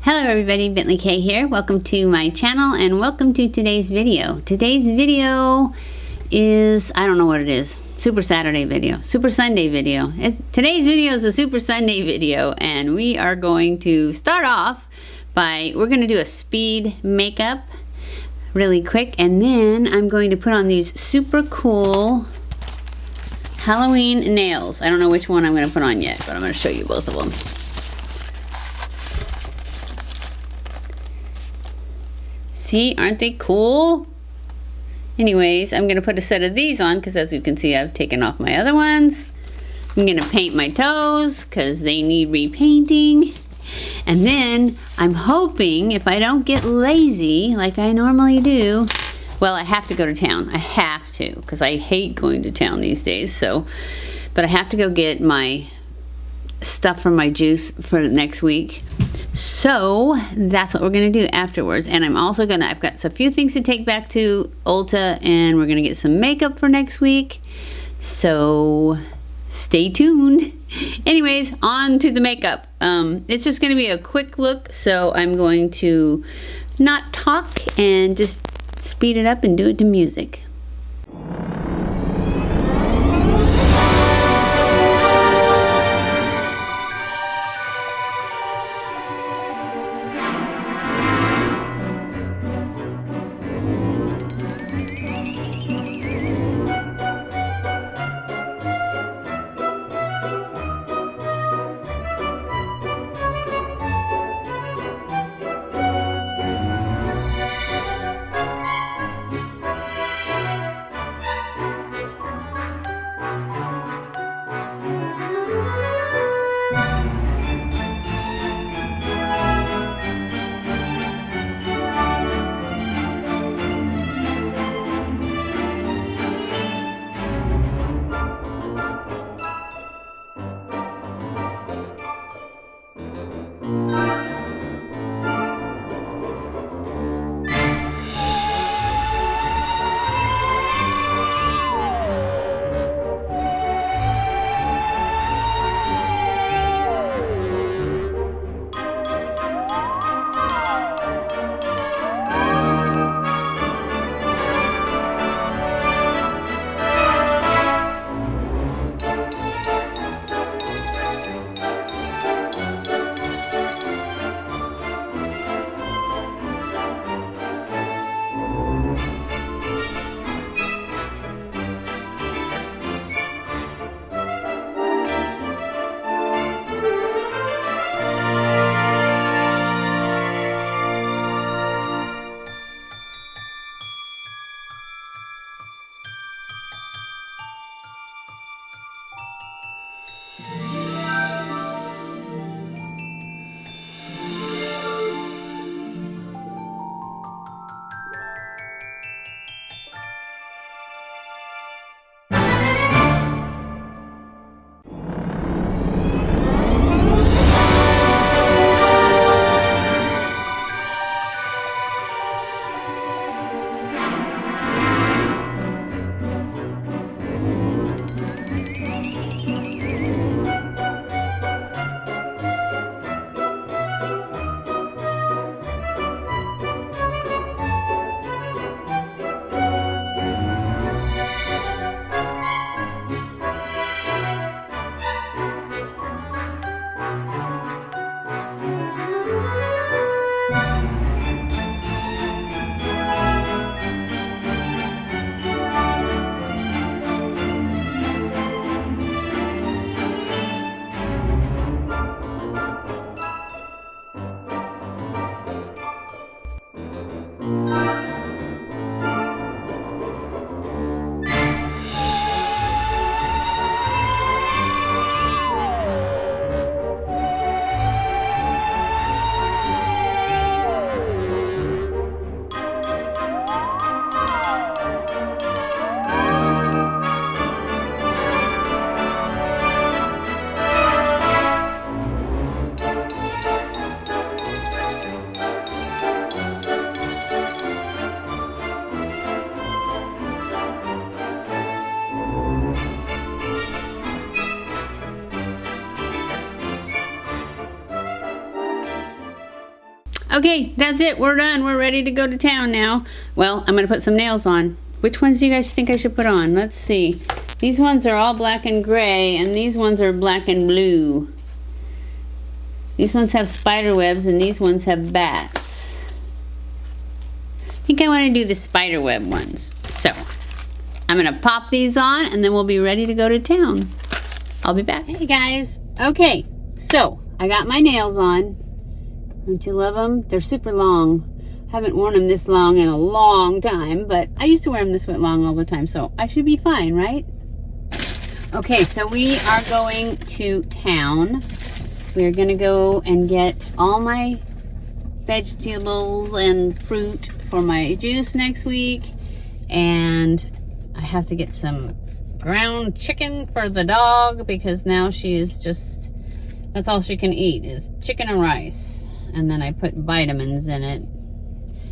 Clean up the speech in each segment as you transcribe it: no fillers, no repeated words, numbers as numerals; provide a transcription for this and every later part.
Hello everybody, BentlyK here. Welcome to my channel and welcome to today's video. Today's video is, I don't know what it is, Super Saturday video, Super Sunday video. Today's video is a Super Sunday video and we are going to start off by, we're going to do a speed makeup really quick, and then I'm going to put on these super cool Halloween nails. I don't know which one I'm going to put on yet, but I'm going to show you both of them. See, aren't they cool? Anyways, I'm going to put a set of these on because as you can see, I've taken off my other ones. I'm going to paint my toes because they need repainting. And then I'm hoping if I don't get lazy like I normally do, well, I have to go to town. I have to because I hate going to town these days. But I have to go get my stuff from my juice for next week. So that's what we're gonna do afterwards. And I'm also gonna, I've got a few things to take back to Ulta and we're gonna get some makeup for next week. So stay tuned. Anyways, on to the makeup. It's just gonna be a quick look. So I'm going to not talk and just speed it up and do it to music. Okay, that's it. We're done. We're ready to go to town now. Well, I'm going to put some nails on. Which ones do you guys think I should put on? Let's see. These ones are all black and gray, and these ones are black and blue. These ones have spider webs, and these ones have bats. I think I want to do the spider web ones. So, I'm going to pop these on, and then we'll be ready to go to town. I'll be back. Hey, guys. Okay, so I got my nails on. Don't you love them? They're super long. Haven't worn them this long in a long time, but I used to wear them this long all the time, so I should be fine, right? Okay, so we are going to town. We're going to go and get all my vegetables and fruit for my juice next week, and I have to get some ground chicken for the dog because now she is just, that's all she can eat is chicken and rice. And then I put vitamins in it.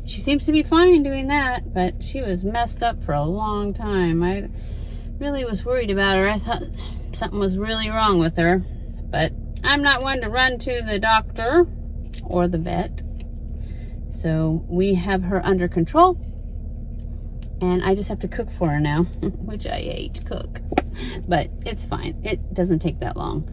She seems to be fine doing that, but she was messed up for a long time. I really was worried about her. I thought something was really wrong with her, but I'm not one to run to the doctor or the vet. So we have her under control, and I just have to cook for her now, which I hate to cook, but it's fine. It doesn't take that long,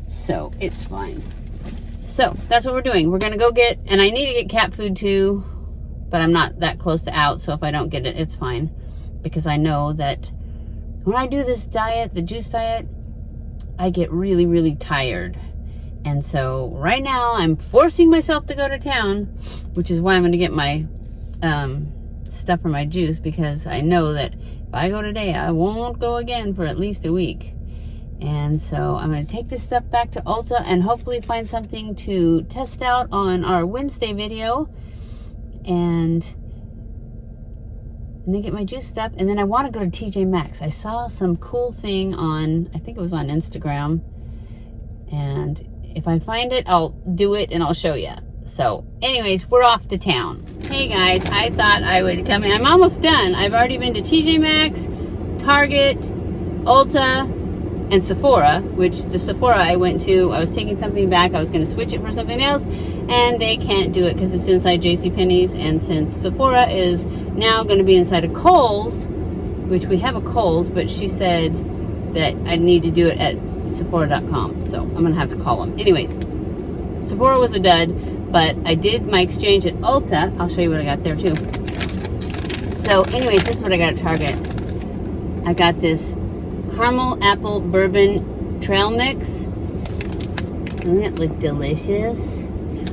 so it's fine. So that's what we're doing. We're gonna go get, and I need to get cat food too, but I'm not that close to out, so if I don't get it, it's fine. Because I know that when I do this diet, the juice diet, I get really, really tired. And so right now I'm forcing myself to go to town, which is why I'm gonna get my stuff for my juice, because I know that if I go today, I won't go again for at least a week. And so I'm going to take this stuff back to Ulta and hopefully find something to test out on our Wednesday video. And then get my juice stuff. And then I want to go to TJ Maxx. I saw some cool thing on, I think it was on Instagram. And if I find it, I'll do it and I'll show you. So anyways, we're off to town. Hey guys, I thought I would come in. I'm almost done. I've already been to TJ Maxx, Target, Ulta, and Sephora, which the Sephora I went to, I was taking something back, I was going to switch it for something else, and they can't do it because it's inside JCPenney's, and since Sephora is now going to be inside of Kohl's, which we have a Kohl's, but she said that I need to do it at Sephora.com, so I'm going to have to call them. Anyways, Sephora was a dud, but I did my exchange at Ulta. I'll show you what I got there too. So anyways, this is what I got at Target. I got this caramel apple bourbon trail mix. Doesn't it look delicious?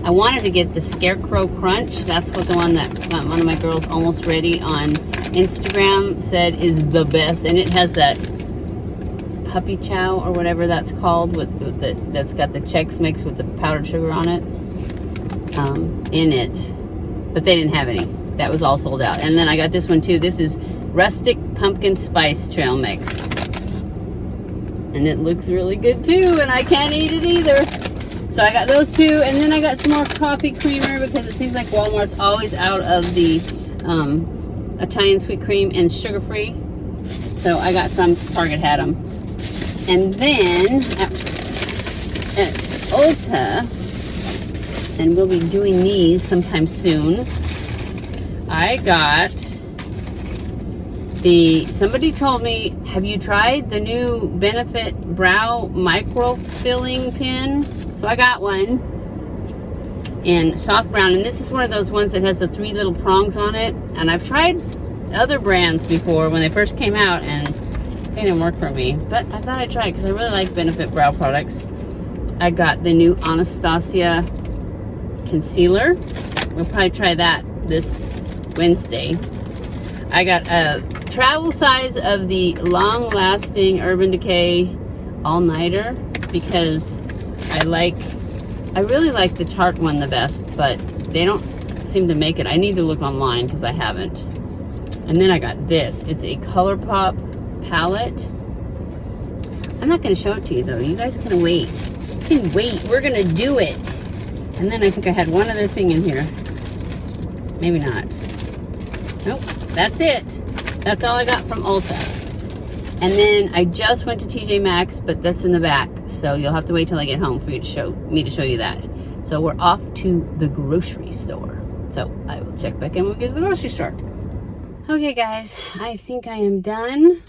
I wanted to get the Scarecrow Crunch. That's what the one that one of my girls almost ready on Instagram said is the best, and it has that puppy chow or whatever that's called with the that's got the Chex Mix with the powdered sugar on it in it, but they didn't have any. That was all sold out. And then I got this one too. This is Rustic Pumpkin Spice Trail Mix. And it looks really good too, and I can't eat it either. So I got those two, and then I got some more coffee creamer because it seems like Walmart's always out of the Italian sweet cream and sugar-free. So I got some, Target had them. And then at Ulta, and we'll be doing these sometime soon, I got somebody told me, have you tried the new Benefit Brow Micro Filling Pen? So I got one in soft brown, and this is one of those ones that has the 3 little prongs on it. And I've tried other brands before when they first came out, and they didn't work for me. But I thought I'd try it because I really like Benefit Brow products. I got the new Anastasia Concealer. We'll probably try that this Wednesday. I got a travel size of the long-lasting Urban Decay all-nighter because I really like the Tarte one the best, but they don't seem to make it. I need to look online because I haven't. And then I got this. It's a Colourpop palette. I'm not going to show it to you though. You guys can wait. You can wait. We're going to do it. And then I think I had one other thing in here. Maybe not. Nope. That's it. That's all I got from Ulta. And then I just went to TJ Maxx, but that's in the back. So you'll have to wait till I get home for you to show you that. So we're off to the grocery store. So I will check back in when we get to the grocery store. Okay guys, I think I am done.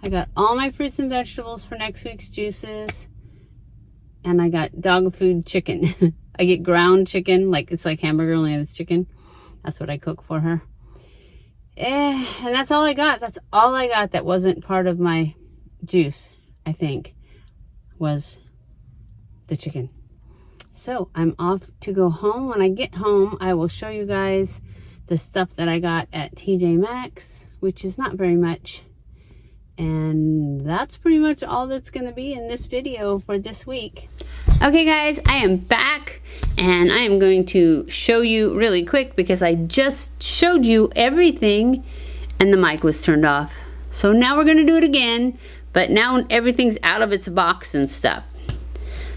I got all my fruits and vegetables for next week's juices. And I got dog food chicken. I get ground chicken, like it's like hamburger, only it's chicken. That's what I cook for her. And that's all I got. That's all I got that wasn't part of my juice, I think, was the chicken. So I'm off to go home. When I get home, I will show you guys the stuff that I got at TJ Maxx, which is not very much. And that's pretty much all that's going to be in this video for this week. Okay guys, I am back and I am going to show you really quick because I just showed you everything and the mic was turned off. So now we're going to do it again, but now everything's out of its box and stuff.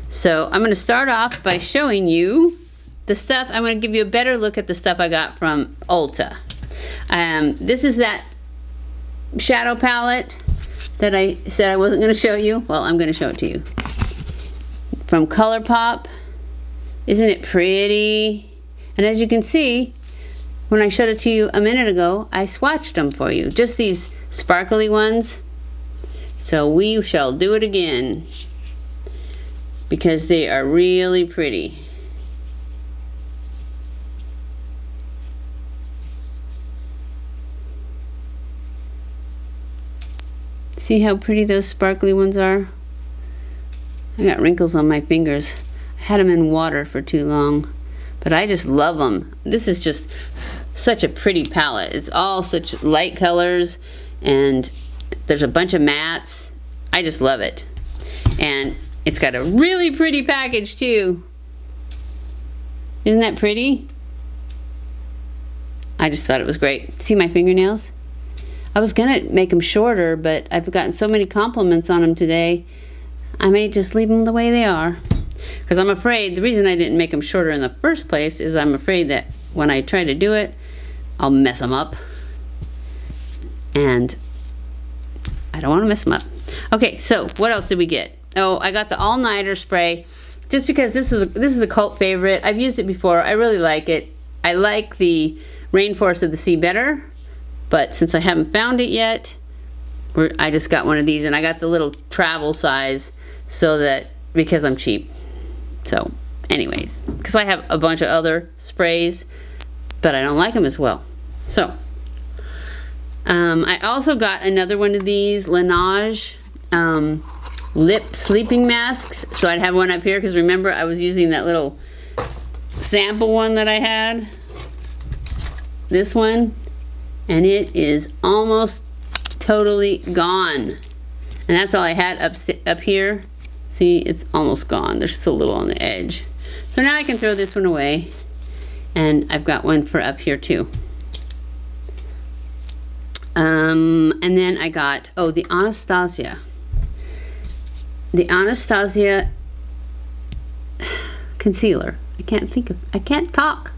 So I'm going to start off by showing you the stuff. I'm going to give you a better look at the stuff I got from Ulta. This is that shadow palette that I said I wasn't going to show you. Well, I'm going to show it to you. From Colourpop. Isn't it pretty? And as you can see, when I showed it to you a minute ago, I swatched them for you. Just these sparkly ones. So we shall do it again because they are really pretty. See how pretty those sparkly ones are? I got wrinkles on my fingers. I had them in water for too long, but I just love them. This is just such a pretty palette. It's all such light colors and there's a bunch of mattes. I just love it. And it's got a really pretty package too. Isn't that pretty? I just thought it was great. See my fingernails? I was gonna make them shorter, but I've gotten so many compliments on them today, I may just leave them the way they are. Because I'm afraid, the reason I didn't make them shorter in the first place is I'm afraid that when I try to do it, I'll mess them up. And I don't want to mess them up. Okay, so what else did we get? Oh, I got the all-nighter spray, just because this is a cult favorite. I've used it before. I really like it. I like the Rainforest of the Sea better, but since I haven't found it yet, I just got one of these, and I got the little travel size so that, because I'm cheap. So anyways, because I have a bunch of other sprays, but I don't like them as well. So I also got another one of these Laneige lip sleeping masks. So I'd have one up here because remember I was using that little sample one that I had. This one, and it is almost totally gone. And that's all I had up here. See, it's almost gone. There's just a little on the edge. So now I can throw this one away. And I've got one for up here too. And then I got, oh, the Anastasia. The Anastasia concealer. I can't talk.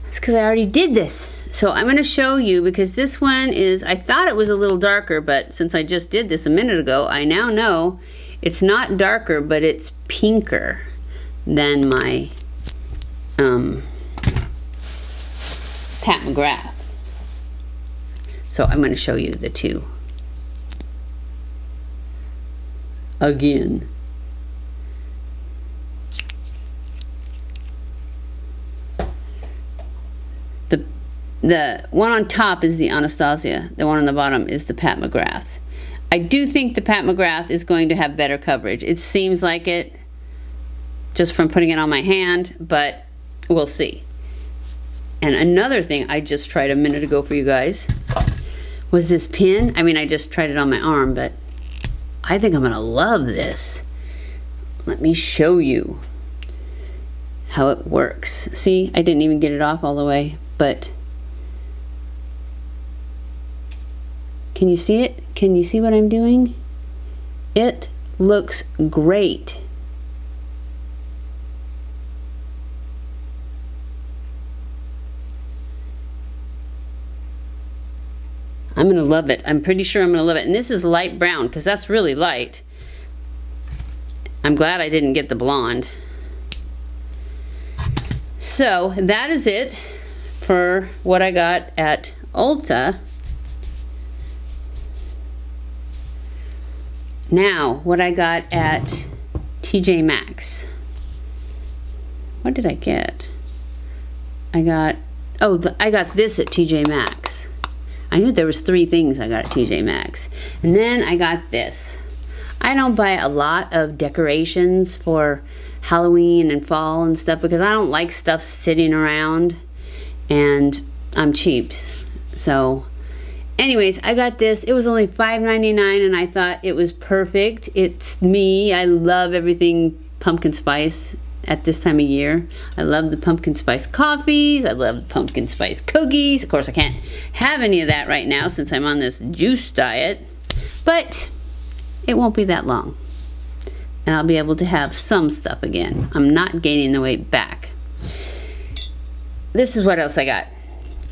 It's because I already did this. So I'm going to show you, because this one is, I thought it was a little darker, but since I just did this a minute ago, I now know it's not darker, but it's pinker than my Pat McGrath. So I'm going to show you the two. Again. The one on top is the Anastasia. The one on the bottom is the Pat McGrath. I do think the Pat McGrath is going to have better coverage. It seems like it, just from putting it on my hand, but we'll see. And another thing I just tried a minute ago for you guys was this pin. I mean, I just tried it on my arm, but I think I'm gonna love this. Let me show you how it works. See, I didn't even get it off all the way, but can you see it? Can you see what I'm doing? It looks great. I'm going to love it. I'm pretty sure I'm going to love it. And this is light brown, because that's really light. I'm glad I didn't get the blonde. So that is it for what I got at Ulta. Now, what I got at TJ Maxx. What did I get? I got this at TJ Maxx. I knew there was 3 things I got at TJ Maxx. And then I got this. I don't buy a lot of decorations for Halloween and fall and stuff because I don't like stuff sitting around, and I'm cheap. So anyways, I got this. It was only $5.99 and I thought it was perfect. It's me. I love everything pumpkin spice at this time of year. I love the pumpkin spice coffees. I love the pumpkin spice cookies. Of course, I can't have any of that right now since I'm on this juice diet, but it won't be that long. And I'll be able to have some stuff again. I'm not gaining the weight back. This is what else I got.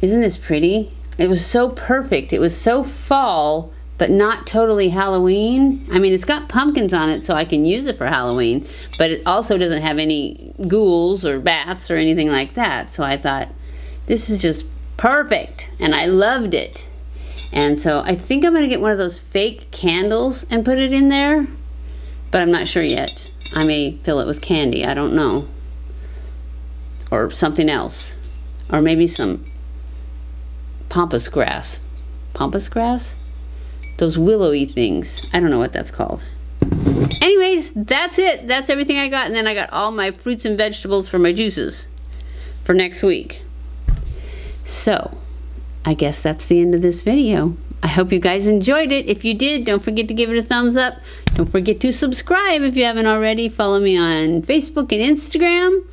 Isn't this pretty? It was so perfect. It was so fall, but not totally Halloween. I mean, it's got pumpkins on it, so I can use it for Halloween, but it also doesn't have any ghouls or bats or anything like that. So I thought, this is just perfect, and I loved it. And so I think I'm gonna get one of those fake candles and put it in there, but I'm not sure yet. I may fill it with candy, I don't know. Or something else. Or maybe some pampas grass. Pampas grass? Those willowy things. I don't know what that's called. Anyways, that's it. That's everything I got. And then I got all my fruits and vegetables for my juices for next week. So, I guess that's the end of this video. I hope you guys enjoyed it. If you did, don't forget to give it a thumbs up. Don't forget to subscribe if you haven't already. Follow me on Facebook and Instagram.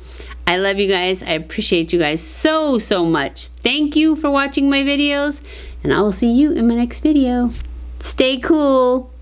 I love you guys. I appreciate you guys so, so much. Thank you for watching my videos, and I will see you in my next video. Stay cool.